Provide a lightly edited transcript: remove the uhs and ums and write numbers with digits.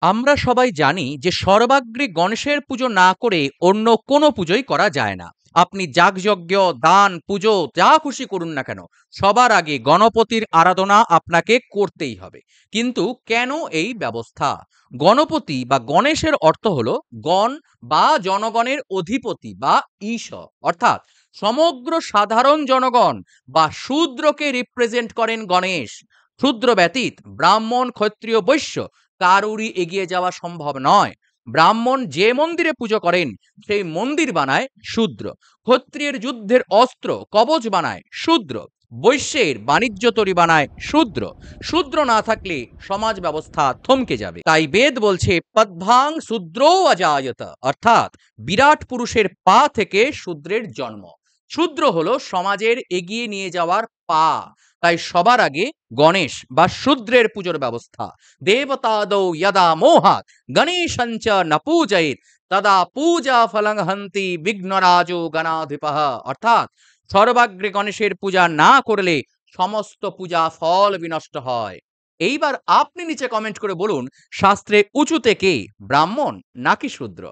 আমরা সবাই জানি যে সর্বাগ্রে গণেশের পুজো না করে অন্য কোনো পুজোই করা যায় না। আপনি যাগযজ্ঞ, দান, পুজো যা খুশি করুন না কেন, সবার আগে গণপতির আরাধনা আপনাকে করতেই হবে। কিন্তু কেন এই ব্যবস্থা? গণপতি বা গণেশের অর্থ হলো গণ বা জনগণের অধিপতি বা ঈশ, অর্থাৎ সমগ্র সাধারণ জনগণ বা শূদ্রকে রিপ্রেজেন্ট করেন গণেশ। শূদ্র ব্যতীত ব্রাহ্মণ, ক্ষত্রিয়, বৈশ্য কারুরই এগিয়ে যাওয়া সম্ভব নয়। ব্রাহ্মণ যে মন্দিরে পুজো করেন সেই মন্দির বানায় শূদ্র, ক্ষত্রিয়ের যুদ্ধের অস্ত্র কবচ বানায় শূদ্র, বৈশ্যের বাণিজ্য তরী বানায় শূদ্র। শূদ্র না থাকলে সমাজ ব্যবস্থা থমকে যাবে। তাই বেদ বলছে পদ্ভাং শূদ্রো অজায়ত, অর্থাৎ বিরাট পুরুষের পা থেকে শূদ্রের জন্ম। শূদ্র হলো সমাজের এগিয়ে নিয়ে যাওয়ার পা। তাই সবার আগে গণেশ বা শূদ্রের পুজোর ব্যবস্থা। দেবতাদৌ यदा मोहात् गणेशञ्च न पूजयेत् तदा पूजा फलं हन्ति বিঘ্নরাজো গণাধিপঃ, অর্থাৎ সর্বাগ্রে গণেশের পূজা না করলে সমস্ত পূজা ফল বিনষ্ট হয়। এইবার আপনি নিচে কমেন্ট করে বলুন, শাস্ত্রে উঁচুতে কে, ব্রাহ্মণ নাকি শূদ্র?